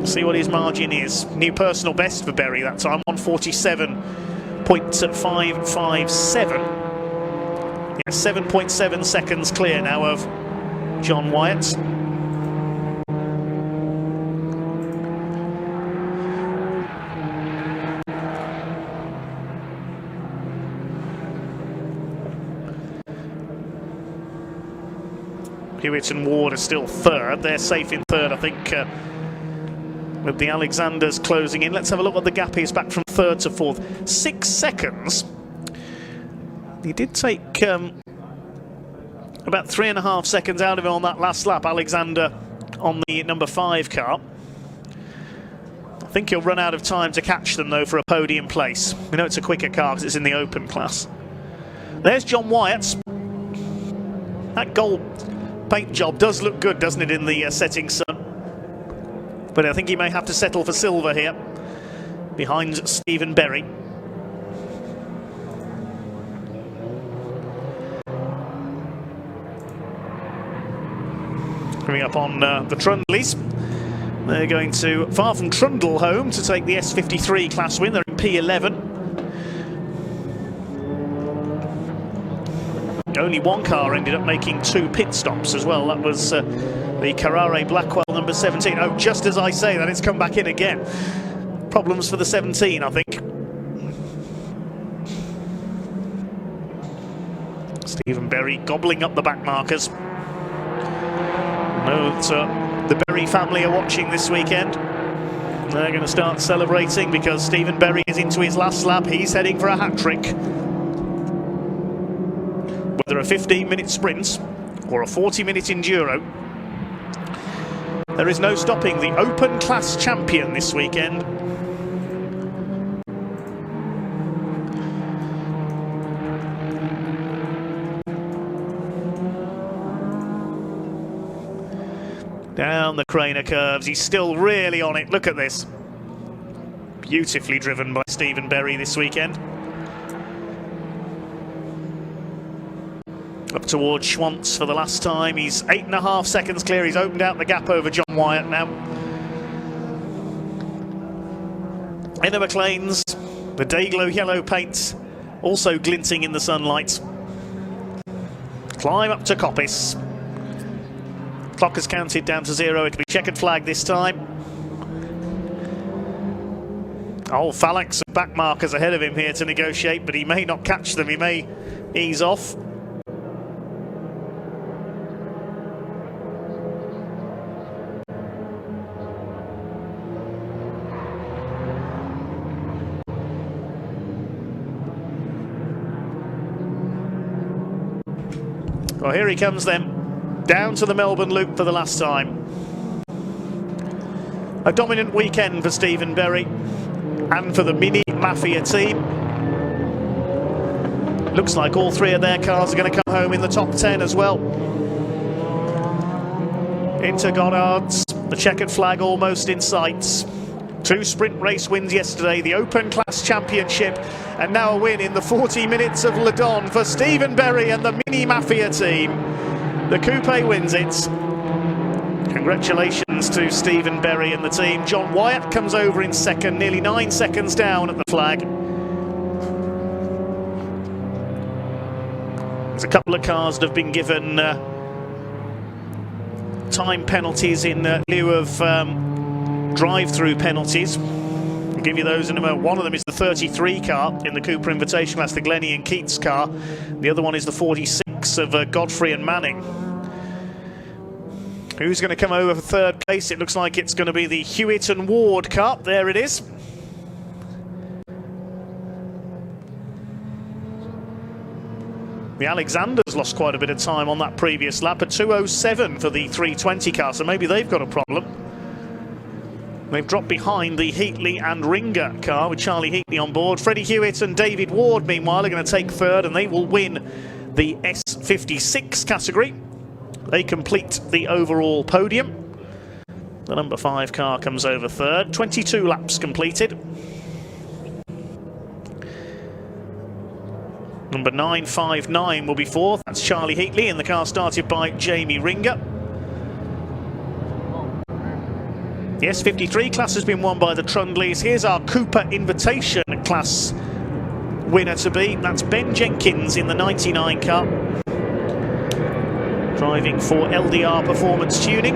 See what his margin is. New personal best for Berry that time, 147.557. Yeah, 7.7 seconds clear now of John Wyatt. Hewitt and Ward are still third. They're safe in third, I think, with the Alexanders closing in. Let's have a look what the gap is back from third to fourth. 6 seconds. He did take about 3.5 seconds out of it on that last lap, Alexander, on the number 5 car. I think he'll run out of time to catch them, though, for a podium place. We know it's a quicker car because it's in the open class. There's John Wyatt. That gold paint job does look good, doesn't it, in the setting sun? But I think he may have to settle for silver here, behind Stephen Berry. Coming up on the Trundleys. They're going to far from Trundle home to take the S53 class win. They're in P11. Only one car ended up making 2 pit stops as well. That was the Carrare Blackwell number 17. Oh, just as I say that, it's come back in again. Problems for the 17, I think. Stephen Berry gobbling up the back markers. No, the Berry family are watching this weekend. They're going to start celebrating because Stephen Berry is into his last lap. He's heading for a hat-trick. Whether a 15-minute sprint or a 40-minute enduro, there is no stopping the open class champion this weekend. Down the Craner curves, he's still really on it. Look at this. Beautifully driven by Stephen Berry this weekend. Up towards Schwantz for the last time. He's 8.5 seconds clear. He's opened out the gap over John Wyatt now. Inner McLean's, the Dayglow yellow paint, also glinting in the sunlight. Climb up to Coppice. Clock has counted down to 0. It'll be checkered flag this time. Oh, Phalanx of back markers ahead of him here to negotiate, but he may not catch them. He may ease off. Well, here he comes then, down to the Melbourne Loop for the last time. A dominant weekend for Stephen Berry and for the Mini Mafia team. Looks like all three of their cars are going to come home in the top 10 as well. Into Goddard's, the checkered flag almost in sight. 2 sprint race wins yesterday, the Open Class Championship, and now a win in the 40 minutes of Le Don for Stephen Berry and the Mini Mafia team. The Coupe wins it. Congratulations to Stephen Berry and the team. John Wyatt comes over in second, nearly 9 seconds down at the flag. There's a couple of cars that have been given time penalties in lieu of drive-through penalties. I'll give you those in a moment. One of them is the 33 car in the Cooper Invitational. That's the Glennie and Keats car. The other one is the 46 of Godfrey and Manning. Who's going to come over for third place? It looks like it's going to be the Hewitt and Ward car. There it is. The Alexanders lost quite a bit of time on that previous lap. A 2:07 for the 320 car, so maybe they've got a problem. They've dropped behind the Heatley and Ringer car with Charlie Heatley on board. Freddie Hewitt and David Ward, meanwhile, are going to take third, and they will win the S56 category. They complete the overall podium. The number 5 car comes over third. 22 laps completed. Number 959 will be fourth. That's Charlie Heatley, and the car started by Jamie Ringer. The S53 class has been won by the Trundleys. Here's our Cooper Invitation class winner to be. That's Ben Jenkins in the 99 car, driving for LDR Performance Tuning.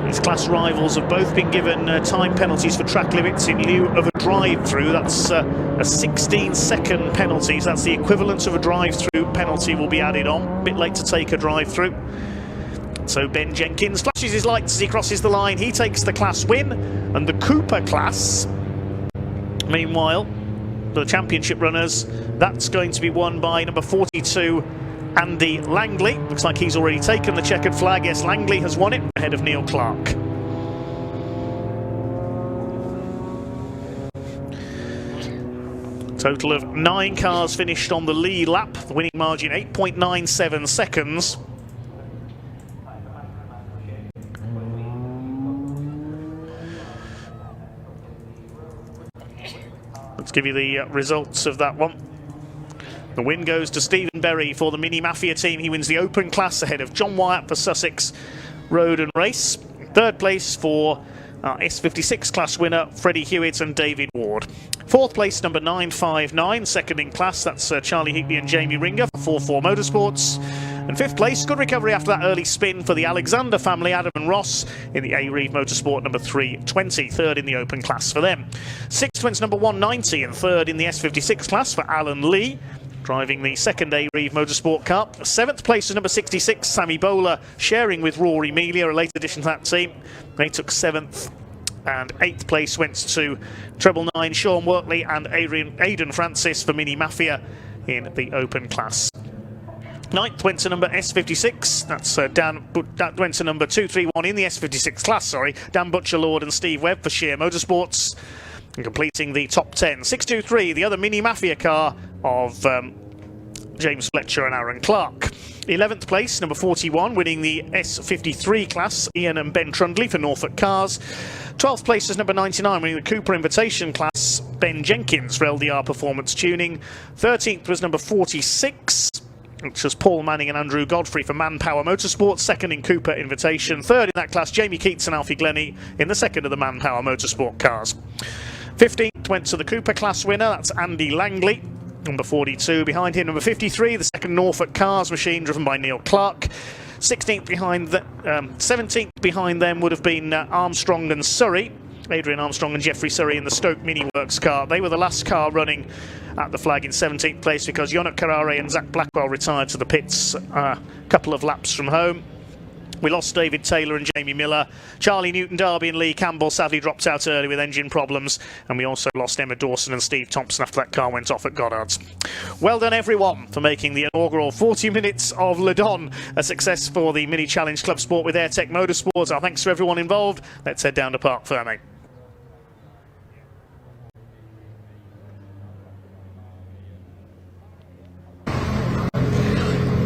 His class rivals have both been given time penalties for track limits in lieu of a drive-through. That's a 16-second penalty. So that's the equivalent of a drive-through penalty will be added on. A bit late to take a drive-through. So Ben Jenkins flashes his lights as he crosses the line. He takes the class win. And the Cooper class, meanwhile, the championship runners, that's going to be won by number 42, Andy Langley. Looks like he's already taken the checkered flag. Yes, Langley has won it ahead of Neil Clark. Total of 9 cars finished on the lead lap. The winning margin 8.97 seconds. Let's give you the results of that one. The win goes to Stephen Berry for the Mini Mafia team. He wins the Open Class ahead of John Wyatt for Sussex Road and Race. Third place for S56 class winner Freddie Hewitt and David Ward. Fourth place, number 959, second in class. That's Charlie Heatley and Jamie Ringer for 4-4 Motorsports. And fifth place, good recovery after that early spin for the Alexander family, Adam and Ross, in the A-Reeve Motorsport number 320. Third in the Open Class for them. Sixth wins number 190 and third in the S56 class for Alan Lee, driving the second A-Reeve Motorsport car. Seventh place is number 66, Sammy Bowler, sharing with Rory Mealy, a late addition to that team. They took 7th. And 8th place went to treble 9, Sean Wortley and Aidan Francis for Mini Mafia in the Open Class. 9th went to number S56, that went to number 231 in the S56 class, sorry, Dan Butcher-Lord and Steve Webb for Sheer Motorsports, and completing the top 10. 623, the other Mini Mafia car of James Fletcher and Aaron Clark. 11th place, number 41, winning the S53 class, Ian and Ben Trundley for Norfolk Cars. 12th place is number 99, winning the Cooper Invitation class, Ben Jenkins for LDR Performance Tuning. 13th was number 46, which was Paul Manning and Andrew Godfrey for Manpower Motorsport, second in Cooper Invitation, third in that class Jamie Keats and Alfie Glennie in the second of the Manpower Motorsport cars. 15th went to the Cooper class winner, that's Andy Langley, number 42. Behind him, number 53, the second Norfolk Cars machine driven by Neil Clark. 16th behind, 17th behind them would have been Armstrong and Surrey. Adrian Armstrong and Jeffrey Surrey in the Stoke Mini Works car. They were the last car running at the flag in 17th place because Yonok Carrare and Zach Blackwell retired to the pits a couple of laps from home. We lost David Taylor and Jamie Miller. Charlie Newton-Darby and Lee Campbell sadly dropped out early with engine problems. And we also lost Emma Dawson and Steve Thompson after that car went off at Goddard's. Well done, everyone, for making the inaugural 40 minutes of Le Don a success for the Mini Challenge Clubsport with Airtech Motorsports. Our thanks to everyone involved. Let's head down to Parc Fermé.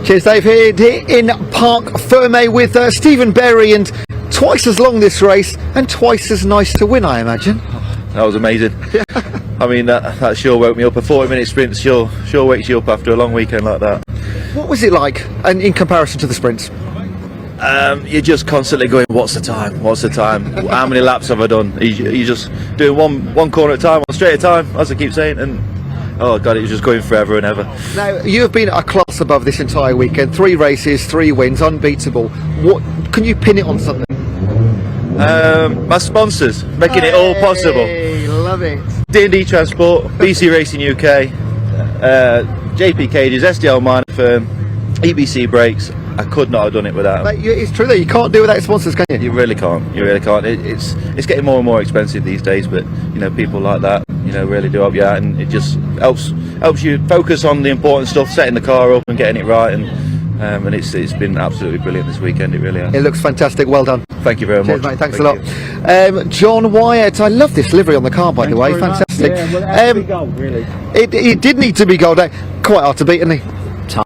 Cheers, Dave, here in Parc Fermé with Stephen Berry, and twice as long this race and twice as nice to win, I imagine. That was amazing. I mean, that sure woke me up. A 40-minute sprint sure wakes you up after a long weekend like that. What was it like, and in comparison to the sprints? You're just constantly going, what's the time? What's the time? How many laps have I done? You're just doing one corner at a time, one straight at a time, as I keep saying, and oh god, it was just going forever and ever. Now, you have been a class above this entire weekend. 3 races, 3 wins, unbeatable. What can you pin it on something? My sponsors, making it all possible. Love it. D&D Transport, BC Racing UK, JP Cages, SDL Minor Firm, EBC Brakes. I could not have done it without them. It's true that you can't do without sponsors, can you? You really can't. You really can't. It's getting more and more expensive these days, but you know, people like that, you know, really do help you out, and it just helps you focus on the important stuff, setting the car up and getting it right, and it's been absolutely brilliant this weekend. It really has. It looks fantastic. Well done. Thank you very much. Cheers, mate. Thanks a lot. John Wyatt, I love this livery on the car, by the way. Fantastic. Yeah, well, it had to be gold, really. It did need to be gold. Quite hard to beat, isn't he? Tough.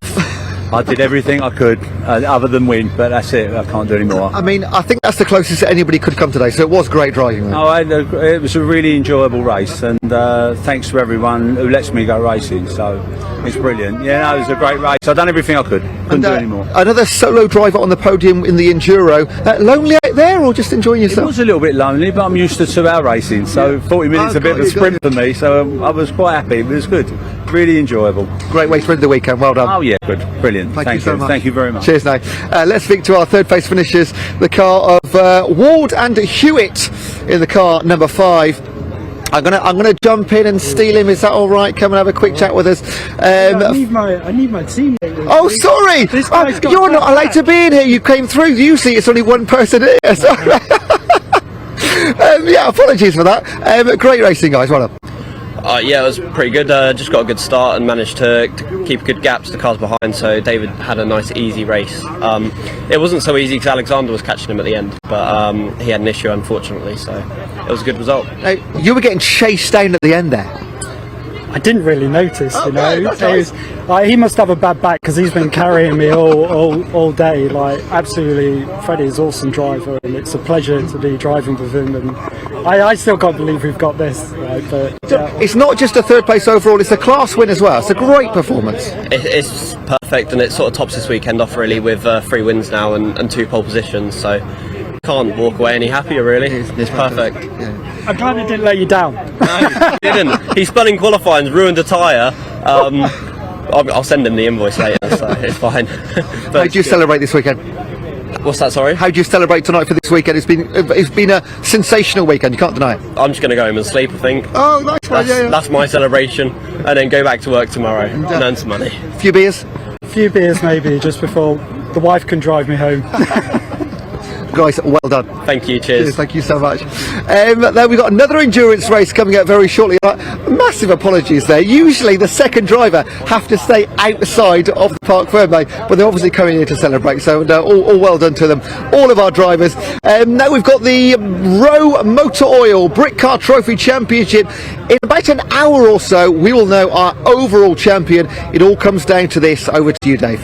I did everything I could other than win, but that's it. I can't do any more. I mean, I think that's the closest that anybody could come today, so it was great driving. Oh, it was a really enjoyable race, and thanks to everyone who lets me go racing, so it's brilliant. Yeah, no, it was a great race. I've done everything I could. Couldn't do any more. Another solo driver on the podium in the Enduro. Lonely out there, or just enjoying yourself? It was a little bit lonely, but I'm used to 2-hour racing, so 40 minutes a bit of a sprint for me, so I was quite happy. It was good. Really enjoyable. Great way to end the weekend. Well done. Oh yeah, good. Brilliant. Thank you so much. Thank you very much. Cheers, now. Let's speak to our third place finishers. The car of Ward and Hewitt in the car number 5. I'm gonna jump in and steal him. Is that all right? Come and have a quick chat with us. I need my teammate. Oh, sorry. You're not allowed to be in here. You came through. Usually it's only one person here. Sorry. Yeah, apologies for that. Great racing, guys. Well done. Yeah, it was pretty good. Just got a good start and managed to keep good gaps to cars behind, so David had a nice easy race. It wasn't so easy because Alexander was catching him at the end, but he had an issue unfortunately, so it was a good result. You were getting chased down at the end there. I didn't really notice, you know. He must have a bad back because he's been carrying me all day. Like, absolutely, Freddie is an awesome driver, and it's a pleasure to be driving with him. And I still can't believe we've got this. Right? But it's not just a third place overall; it's a class win as well. It's a great performance. It's perfect, and it sort of tops this weekend off really with 3 wins now and 2 pole positions. So can't walk away any happier really. It's perfect. Yeah. I'm glad it didn't let you down. No, he didn't. He spun in qualifying, ruined a tyre. I'll send him the invoice later, so it's fine. How do you celebrate this weekend? What's that, sorry? How do you celebrate tonight for this weekend? It's been a sensational weekend, you can't deny it. I'm just going to go home and sleep, I think. Oh, nice one, yeah. That's my celebration, and then go back to work tomorrow and earn some money. A few beers? A few beers maybe, just before the wife can drive me home. Guys, well done. Thank you, cheers. Thank you so much. Then we've got another endurance race coming up very shortly. Massive apologies there. Usually the second driver have to stay outside of the Parc Fermé, but they're obviously coming here to celebrate, so all well done to them, all of our drivers. Now we've got the Rowe Motor Oil Brick Car Trophy Championship. In about an hour or so, we will know our overall champion. It all comes down to this. Over to you, Dave.